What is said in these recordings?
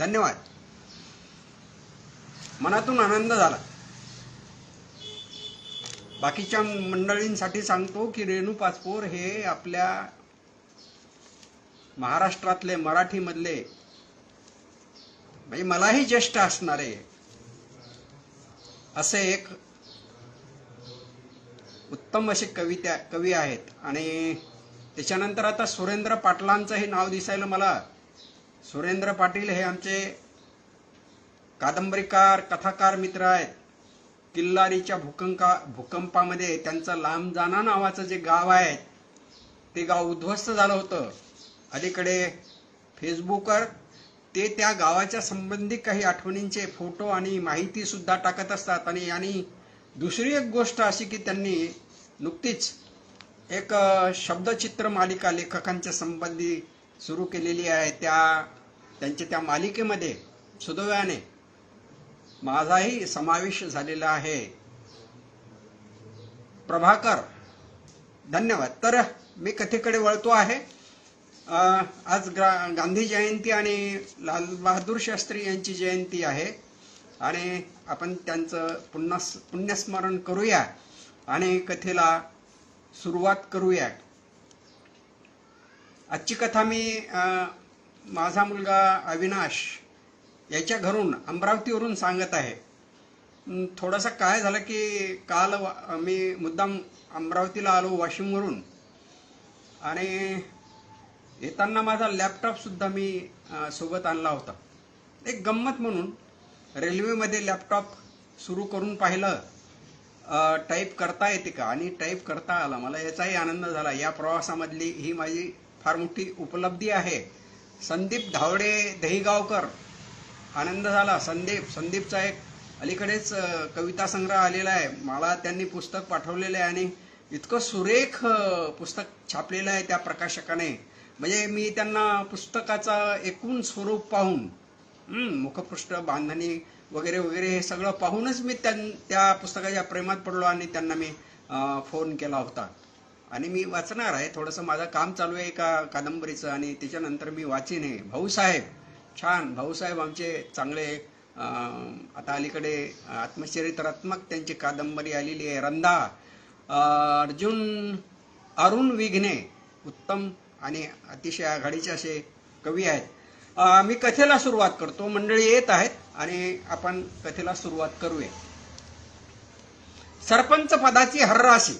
धन्यवाद. मनातून आनंद झाला. बाकीच्या मंडळींसाठी सांगतो की रेणू पाचपोर हे आपल्या महाराष्ट्रातले मराठीमधले म्हणजे मलाही ज्येष्ठ असणारे असे एक उत्तम असे कवी आहेत. आणि त्याच्यानंतर आता सुरेंद्र पाटलांचंही नाव दिसायला मला. सुरेंद्र पाटील हे आमचे कादंबरीकार कथाकार मित्र आहेत. किल्लारीच्या भूकंपामध्ये त्यांचं लांबजाना नावाचं जे गाव आहे ते गाव उद्ध्वस्त झालं होतं. अलीकडे फेसबुकवर ते त्या गावाच्या संबंधी काही आठवणींचे फोटो आणि माहिती सुद्धा टाकत असतात. आणि दुसरी एक गोष्ट अशी की त्यांनी नुकतीच एक शब्दचित्र मालिका लेखकांच्या संबंधी सुरू केलेली आहे. त्यांच्या त्या मालिकेमध्ये सुदैवाने माझाही समावेश झालेला आहे. प्रभाकर, धन्यवाद. तर मी कथेकडे वळतो आहे. आज गांधी जयंती आणि लाल बहादूर शास्त्री यांची जयंती आहे आणि आपण त्यांचं पुण्यस्मरण करूया आणि कथेला सुरुवात करूया. आजची कथा मी माझा मुलगा अविनाश याच्या घरून अमरावतीवरून सांगत आहे. थोडासा काय झालं की काल मी मुद्दाम अमरावतीला आलो वाशिमवरून आणि येताना माझा लॅपटॉप सुद्धा मी सोबत आणला होता. एक गंमत म्हणून रेल्वेमध्ये लॅपटॉप सुरू करून पाहिलं टाईप करता येते का आणि टाईप करता आला. मला याचाही आनंद झाला. या प्रवासामधली ही माझी फार मोठी उपलब्धी आहे. संदीप धावडे दहीगावकर, आनंद झाला. संदीपचा एक अलीकडेच कविता संग्रह आलेला आहे. मला त्यांनी पुस्तक पाठवलेलं आहे आणि इतकं सुरेख पुस्तक छापलेलं आहे त्या प्रकाशकाने. म्हणजे मी त्यांना पुस्तकाचा एकूण स्वरूप पाहून मुखपृष्ठ बांधणी वगैरे वगैरे हे सगळं पाहूनच मी त्या पुस्तकाच्या प्रेमात पडलो आणि त्यांना मी फोन केला होता. आणि मी वाचणार आहे. थोडंसं माझं काम चालू आहे एका कादंबरीचं आणि त्याच्यानंतर मी वाचीन आहे. भाऊसाहेब, छान भाऊसाहेब आमचे चांगले. आता अलीकडे आत्मचरित्रात्मक त्यांची कादंबरी आलेली आहे रंधा. अरुण विघ्ने उत्तम आणि अतिशय आघाडीचे असे कवी आहेत. मी कथेला सुरुवात करतो. मंडळी येत आहेत आणि आपण कथेला सुरुवात करूया. सरपंच पदाची हर्राशी.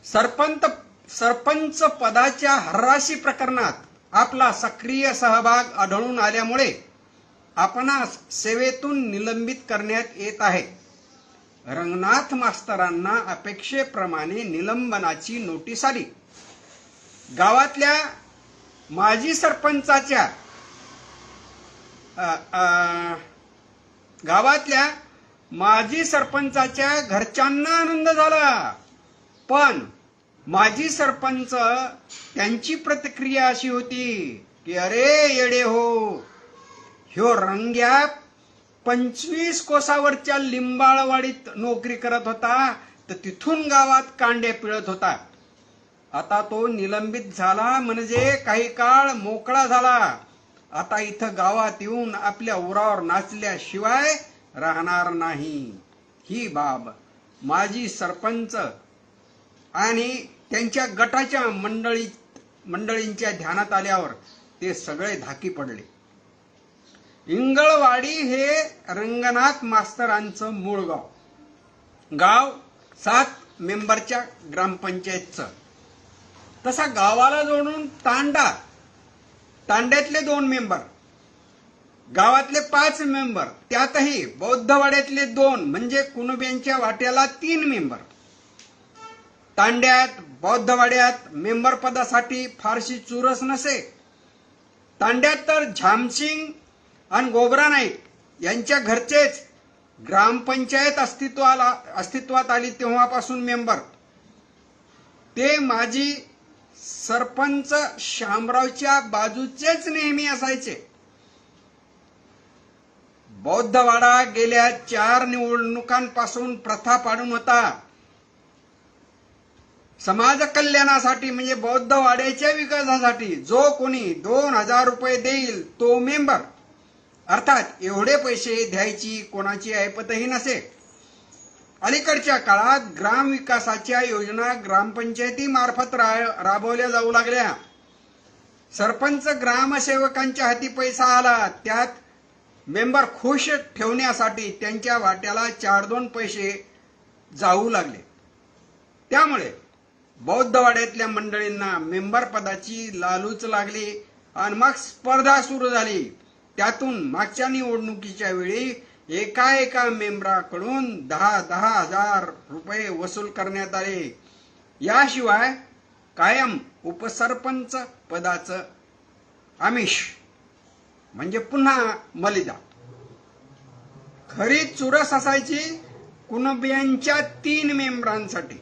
सरपंच पदाच्या हर्राशी प्रकरणात आपला सक्रिय सहभाग आढळून आल्यामुळे आपणास सेवेतून निलंबित करण्यात येत आहे. रंगनाथ मास्तरांना अपेक्षेप्रमाणे निलंबनाची नोटीस आली. गावातल्या माजी सरपंचाच्या घरच्यांना आनंद झाला. पण माजी सरपंच त्यांची प्रतिक्रिया अशी होती की अरे येडे हो, ह्यो रंग्या 25 कोसावरच्या लिंबाळवाडीत नोकरी करत होता तर तिथून गावात कांडे पिळत होता. आता तो निलंबित झाला म्हणजे काही काळ मोकळा झाला. आता इथं गावात येऊन आपल्या उरावर नाचल्याशिवाय राहणार नाही. ही बाब माजी सरपंच आणि त्यांच्या गटाच्या मंडळींच्या ध्यानात आल्यावर ते सगळे धाकी पडले. इंगळवाडी हे रंगनाथ मास्तरांचं मूळ गाव. गाव 7 मेंबरच्या ग्रामपंचायतचं. तसा गावाला जोडून तांड्यातले 2 मेंबर, गावातले 5 मेंबर, त्यातही बौद्धवाड्यातले 2 म्हणजे कुणब्यांच्या वाट्याला 3 मेंबर. तांड्यात बौद्धवाड्यात मेंबर पदासाठी फारशी चुरस नसे. तांड्यात तर झामसिंग आणि गोबरा नाईक यांच्या घरचेच ग्रामपंचायत अस्तित्वात आली तेव्हापासून मेंबर. ते माजी सरपंच शामरावच्या बाजूचेच नेहमी असायचे. बौद्धवाडा गेल्या 4 निवडणुकांपासून प्रथा पाडून होता. समाज कल्याणासाठी म्हणजे बौद्धवाड्याच्या विकासासाठी जो कोणी 2000 रुपये देईल तो मेंबर. अर्थात एवढे पैसे द्यायची कोणाची ऐपतही नसे. अलीकडच्या काळात ग्रामविकासाच्या योजना ग्रामपंचायतीमार्फत राबवल्या जाऊ लागल्या. सरपंच ग्रामसेवकांच्या हाती पैसा आला, त्यात मेंबर खुश ठेवण्यासाठी त्यांच्या वाट्याला 4-2 पैसे जाऊ लागले. त्यामुळे बौद्धवाड्यातल्या मंडळींना मेंबर पदाची लालूच लागली आणि मग स्पर्धा सुरू झाली. त्यातून मागच्या निवडणुकीच्या वेळी एका मेंबराकडून 10-10 हजार रुपये वसूल करण्यात आले. याशिवाय कायम उपसरपंच पदाचं आमिष म्हणजे पुन्हा मलिदा. खरी चुरस असायची कुणबियांच्या 3 मेंबरांसाठी.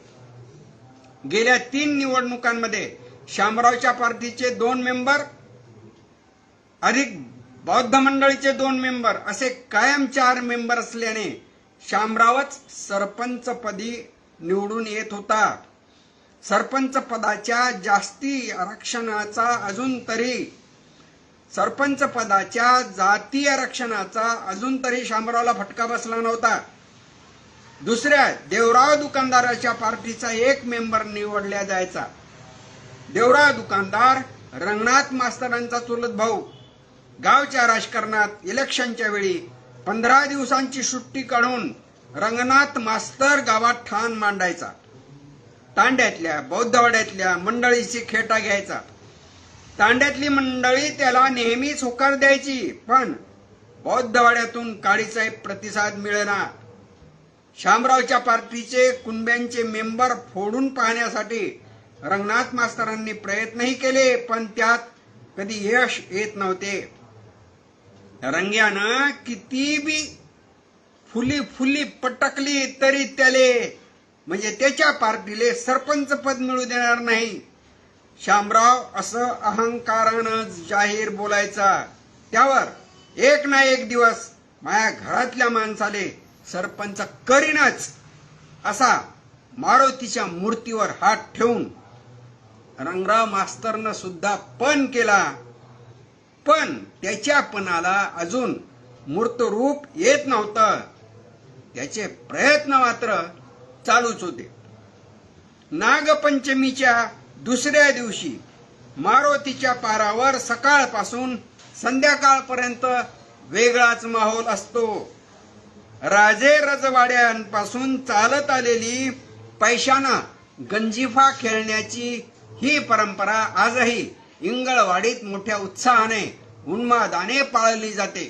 गेल्या 3 निवडणुकांमध्ये शामरावच्या पार्टीचे 2 मेंबर अधिक बौद्ध मंडळीचे 2 मेंबर असे कायम 4 मेंबर असल्याने शामरावच सरपंच पदी निवडून येत होता. सरपंच पदाच्या जाती आरक्षणाचा अजून तरी शामरावला फटका बसला नव्हता. दुसऱ्या देवराव दुकानदाराच्या पार्टीचा 1 मेंबर निवडला जायचा. देवराव दुकानदार रंगनाथ मास्तरांचा चुलत भाऊ. गावच्या राजकारणात इलेक्शनच्या वेळी 15 दिवसांची सुट्टी काढून रंगनाथ मास्तर गावात ठाण मांडायचा. तांड्यातल्या बौद्धवाड्यातल्या मंडळीची खेटा घ्यायचा. तांड्यातली मंडळी त्याला नेहमीच होकार द्यायची, पण बौद्धवाड्यातून काडीचा प्रतिसाद मिळेना. शामरावच्या पार्टीचे कुणब्यांचे मेंबर फोडून पाहण्यासाठी रंगनाथ मास्तरांनी प्रयत्नही केले, पण त्यात कधी यश येत नव्हते. रंग्यानं किती बी फुली पटकली तरी त्याले म्हणजे त्याच्या पार्टीले सरपंच पद मिळू देणार नाही. शामराव असं अहंकारानं जाहीर बोलायचा. त्यावर एक ना एक दिवस माझ्या घरातल्या माणसाले सरपंच करीनच असा मारुतीच्या मूर्तीवर हात ठेवून रंगराव मास्तरनं सुद्धा पण केला. पण त्याच्या पणाला अजून मूर्त रूप येत नव्हतं. त्याचे प्रयत्न मात्र चालूच होते. नागपंचमीच्या दुसऱ्या दिवशी मारुतीच्या पारावर सकाळपासून संध्याकाळपर्यंत वेगळाच माहोल असतो. राजे रजवाड्यांपासून चालत आलेली पैशानं गंजिफा खेळण्याची ही परंपरा आजही इंगळवाडीत मोठ्या उत्साहाने उन्मादाने पाळली जाते.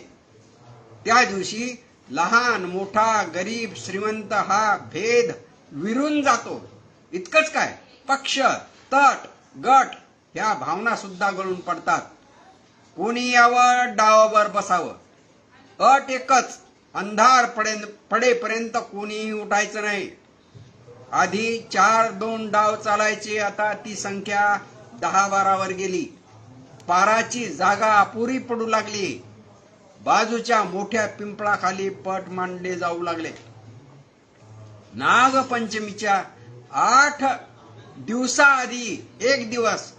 त्या दिवशी लहान मोठा गरीब श्रीमंत हा भेद विरून जातो. इतकंच काय, पक्ष तट गट ह्या भावना सुद्धा गळून पडतात. कोणी यावं डावावर बसावं. अट एकच, अंधार पडेपर्यंत कोणीही उठायचं नाही. आधी 4-2 डाव चालायचे, आता ती संख्या 10-12 वर गेली. पाराची जागा अपुरी पडू लागली. बाजूच्या मोठ्या पिंपळाखाली पट मांडले जाऊ लागले. नागपंचमीच्या 8 दिवसाआधी एक दिवस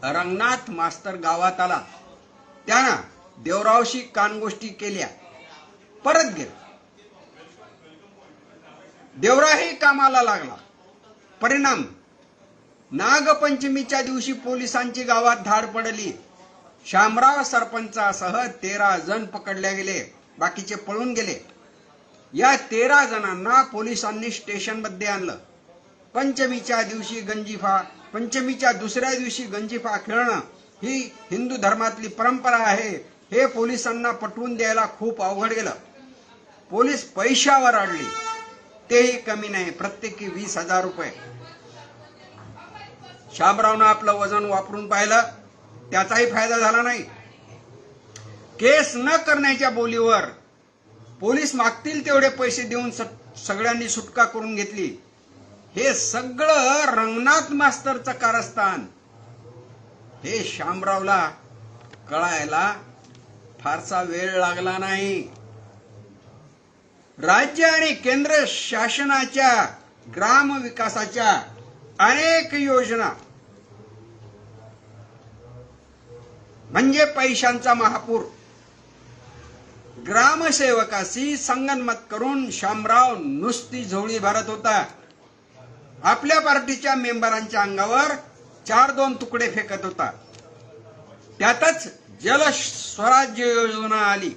रंगनाथ मास्तर गावात आला. त्यानं देवरावशी कानगोष्टी केल्या, परत गेला. देवरावही कामाला लागला. परिणाम, नागपंचमीच्या दिवशी पोलिसांची गावात धाड पडली. शामराव सरपंचासह 13 जण पकडले गेले, बाकीचे पळून गेले. या 13 जणांना पोलिसांनी स्टेशनमध्ये आणलं. पंचमीच्या दुसऱ्या दिवशी गंजिफा खेळणं ही हिंदू धर्मातली परंपरा आहे हे पोलिसांना पटवून द्यायला खूप अवघड गेलं. पोलीस पैशावर अडली, तेही कमी नाही, प्रत्येकी 20,000 रुपये. शामरावनं आपलं वजन वापरून पाहिलं, त्याचाही फायदा झाला नाही. केस न करण्याच्या बोलीवर पोलीस मागतील तेवढे पैसे देऊन सगळ्यांनी सुटका करून घेतली. हे सगळं रंगनाथ मास्तरचं कारस्थान. हे शामरावला कळायला फारसा वेळ लागला नाही. राज्य आणि केंद्र शासनाच्या ग्राम विकासाच्या अनेक योजना म्हणजे पैशांचा महापूर ग्रामसेवकाशी संगनमत करून शामराव नुसती झोळी भरत होता. आपल्या पार्टीच्या मेंबरांच्या अंगावर 4-2 तुकडे फेकत होता. त्यातच जल स्वराज्य योजना आली.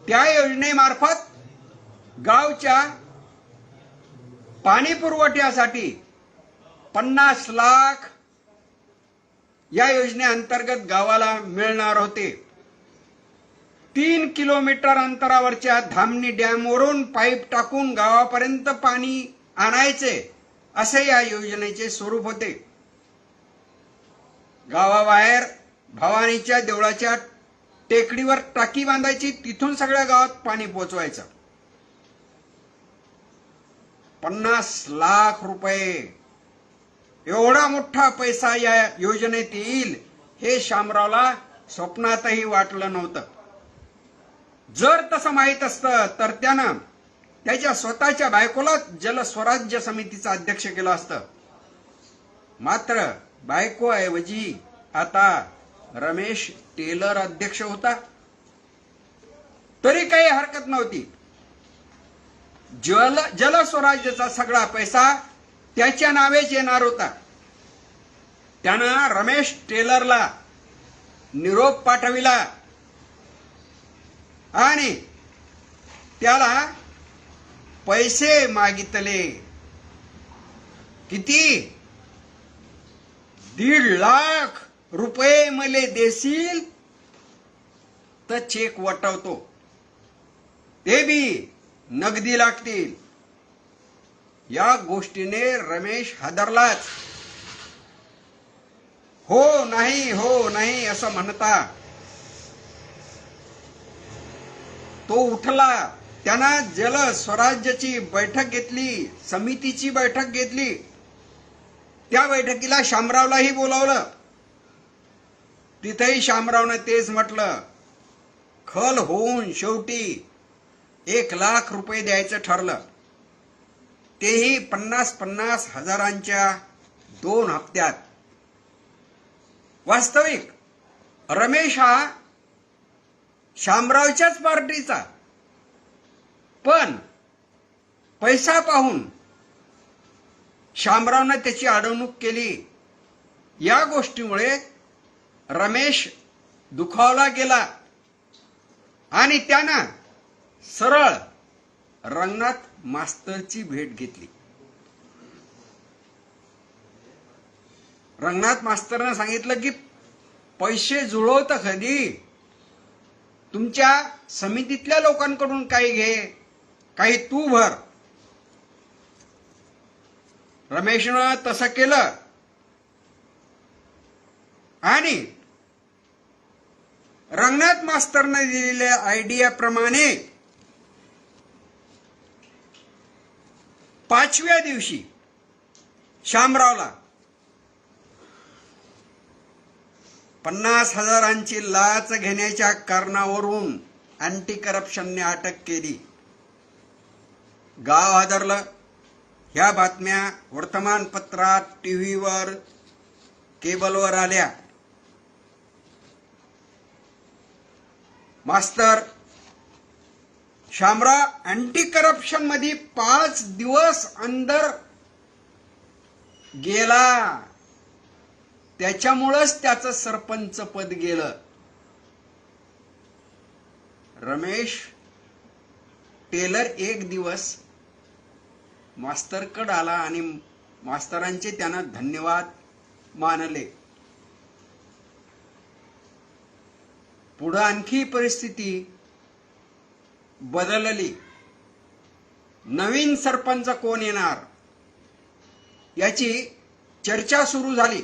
त्या योजनेमार्फत गावच्या पाणी पुरवठ्यासाठी 50 लाख या योजनेअंतर्गत गावाला मिळणार होते. 3 किलोमीटर अंतरावरच्या धामणी डॅमवरून पाईप टाकून गावापर्यंत पाणी आणायचे असे या योजनेचे स्वरूप होते. गावाबाहेर भवानीच्या देवळाच्या टेकडीवर टाकी बांधायची, तिथून सगळ्या गावात पाणी पोहोचवायचं. 50 लाख रुपये एवढा मोठा पैसा या योजनेत येईल हे शामरावला स्वप्नातही वाटलं नव्हतं. जर तसं माहीत असतं तर त्यानं त्याच्या स्वतःच्या बायकोला जलस्वराज्य समितीचा अध्यक्ष केलं असतं. मात्र बायकोऐवजी आता रमेश टेलर अध्यक्ष होता. तरी काही हरकत नव्हती. जलस्वराज्याचा सगळा पैसा त्याच्या नावेच येणार होता. त्यानं रमेश टेलरला निरोप पाठविला आणि त्याला पैसे मागितले. किती? 1.5 लाख रुपये मले देशील तर चेक वटवतो, ते बी नगदी लागतील. या गोष्टीने रमेश हादरलाच. हो नाही असं म्हणता तो उठला. त्यानं जल स्वराज्याची बैठक घेतली, समितीची बैठक घेतली. त्या बैठकीला शामरावलाही बोलावलं. तिथेही शामरावने तेच म्हटलं. खल होऊन शेवटी 1 लाख रुपये द्यायचं ठरलं. तेही 50-50 हजारांच्या 2 हप्त्यात. वास्तविक रमेश हा शामरावच्याच पार्टीचा, पण पैसा पाहून शामरावने त्याची अडवणूक केली. या गोष्टीमुळे रमेश दुखावला गेला आणि त्यानं सरळ रंगनाथ मास्तरची भेट घेतली. रंगनाथ मास्तरनं सांगितलं की पैसे जुळवतं कधी, तुमच्या समितीतल्या लोकांकडून काही घे, काही तू भर. रमेशनं तसं केलं आणि रंगनाथ मास्तरने दिलेल्या आयडियाप्रमाणे 5व्या दिवशी शामरावला 50 हजारांची लाच घेण्याच्या कारणावरून अँटी करप्शनने अटक केली. गाव हादरलं. ह्या बातम्या वर्तमानपत्रात, टीव्हीवर, केबलवर आल्या. मास्तर शामराव अँटी करप्शन मध्ये 5 दिवस अंदर गेला. त्याच्यामुळेच त्याचं सरपंच पद गेलं. रमेश टेलर एक दिवस मास्तरकडे आला आणि मास्तरांचे त्यानं धन्यवाद मानले. पुढे आणखी परिस्थिती बदलली. नवीन सरपंच कोण येणार याची चर्चा सुरू झाली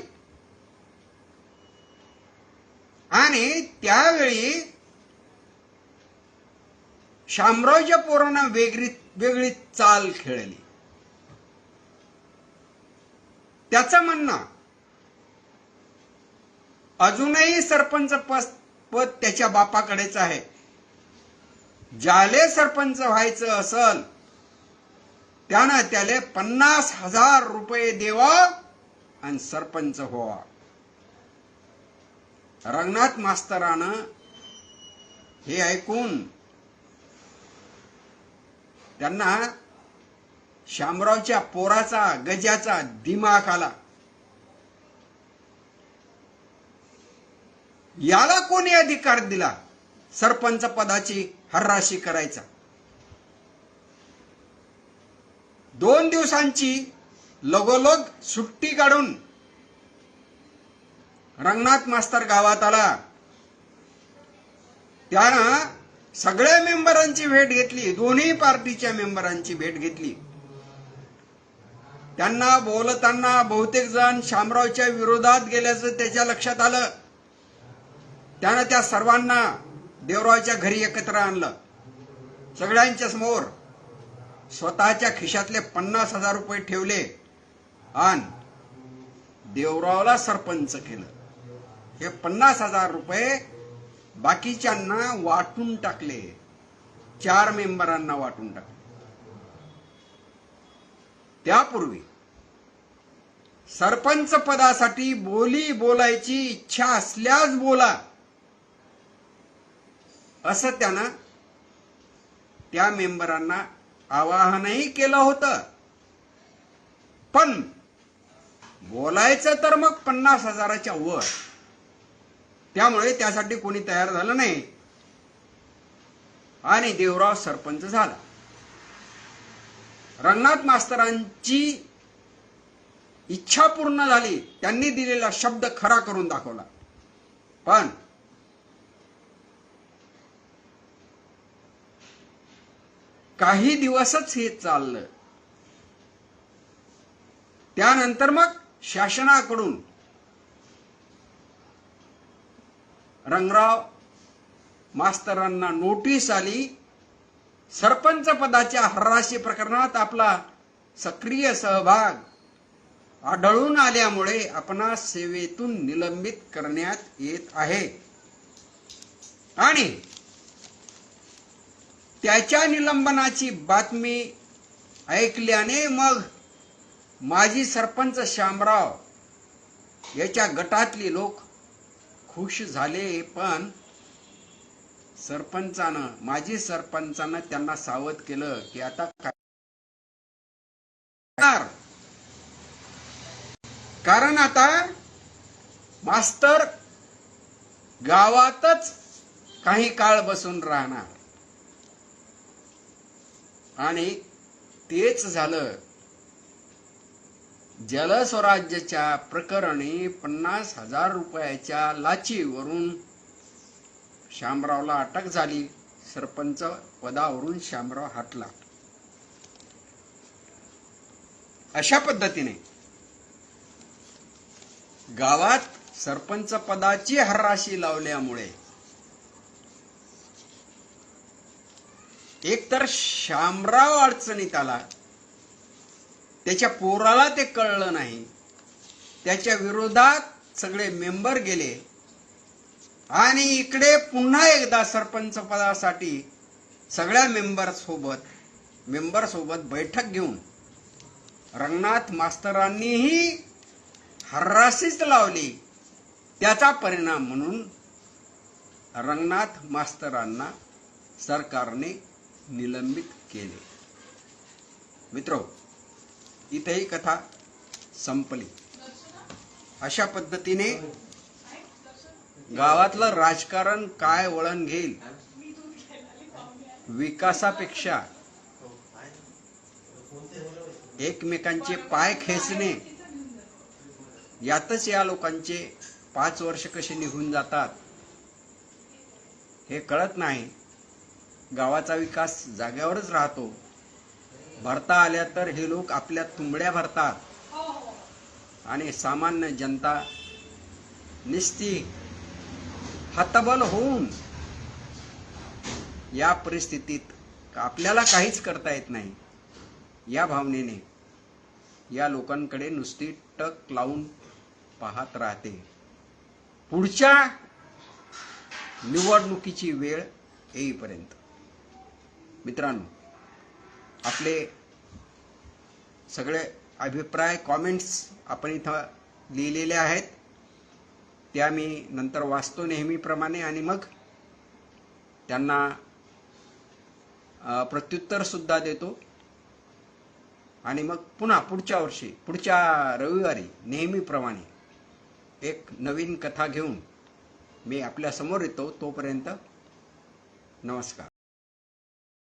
आणि त्यावेळी शामरावच्या पोरानं वेगळी चाल खेळली. त्याचं म्हणणं अजूनही सरपंच पद त्याच्या बापाकडेच आहे. ज्याले सरपंच व्हायचं असल त्यानं त्याले 50,000 रुपये देवा आणि सरपंच व्हावा. रंगनाथ मास्तरानं हे ऐकून त्यांना शामरावच्या पोराचा गजाचा दिमाग आला. याला कोणी अधिकार दिला सरपंच पदाची हर्राशी करायचा? 2 दिवसांची लगोलग सुट्टी काढून रंगनाथ मास्तर गावात आला. त्यानं सगळ्या मेंबरांची भेट घेतली, दोन्ही पार्टीच्या मेंबरांची भेट घेतली. त्यांना बोलताना बहुतेक जण शामरावच्या विरोधात गेल्याचं त्याच्या लक्षात आलं. त्यानं त्या सर्वांना देवरावच्या घरी एकत्र आणलं. सगळ्यांच्या समोर स्वतःच्या खिशातले 50,000 रुपये ठेवले आणि देवरावला सरपंच केलं. हे 50,000 रुपये बाकीच्यांना वाटून टाकले. 4 मेंबरांना वाटून टाकले. त्यापूर्वी सरपंच पदासाठी बोलायची इच्छा असल्यास बोला असं त्यानं त्या मेंबरांना आवाहनही केलं होतं. पण बोलायचं तर मग 50,000च्या वर. त्यामुळे त्यासाठी कोणी तयार झालं नाही आणि देवराव सरपंच झाला. रंगनाथ मास्तरांची इच्छा पूर्ण झाली. त्यांनी दिलेला शब्द खरा करून दाखवला. पण काही दिवसच हे चाललं. त्यानंतर मग शासनाकडून रंगराव मास्तरांना नोटीस आली. सरपंच पदाच्या हर्राशी प्रकरणात आपला सक्रिय सहभाग आढळून आल्यामुळे आपणास सेवेतून निलंबित करण्यात येत आहे आणि त्याच्या निलंबनाची बातमी ऐकल्याने मग माजी सरपंच शामराव याच्या गटातली लोक खुश झाले. पण माजी सरपंचानं त्यांना सावध केलं की आता काय, कारण आता मास्तर गावातच काही काळ बसून राहणार. आणि तेच झालं. जलस्वराज्याच्या प्रकरणी 50,000 रुपयाच्या लाचीवरून शामरावला अटक झाली. सरपंच पदावरून शामराव हटला. अशा पद्धतीने गावात सरपंच पदाची हर्राशी लावल्यामुळे एकतर शामराव अडचणीत आला, त्याच्या पोराला ते कळलं नाही, त्याच्या विरोधात सगळे मेंबर गेले आणि इकडे पुन्हा एकदा सरपंच पदासाठी सगळ्या मेंबर सोबत बैठक घेऊन रंगनाथ मास्तरांनीही हर्राशीच लावली. त्याचा परिणाम म्हणून रंगनाथ मास्तरांना सरकारने निलंबित केले. मित्रो, इथेही कथा संपली. अशा पद्धतीने गावातलं राजकारण काय वळण घेईल, विकासापेक्षा एकमेकांचे पाय खेचणे यातच या लोकांचे 5 वर्ष कसे निघून जातात हे कळत नाही. गावाचा विकास जाग्यावरच राहतो. भरता आल्या तर हे लोक आपल्या तुंबड्या भरतात आणि सामान्य जनता निस्ती हतबल होऊन या परिस्थितीत आपल्याला काहीच करता येत नाही या भावनेने या लोकांकडे नुसती टक लावून पाहत राहते. पुढच्या निवडणुकीची वेळ येईपर्यंत. मित्रांनो, आपले सगळे अभिप्राय कॉमेंट्स आपण इथं लिहिलेले आहेत. त्या मी नंतर वाचतो नेहमीप्रमाणे आणि मग त्यांना प्रत्युत्तरसुद्धा देतो आणि मग पुन्हा पुढच्या वर्षी पुढच्या रविवारी नेहमीप्रमाणे एक नवीन कथा घेऊन मी आपल्या समोर येतो. तोपर्यंत नमस्कार.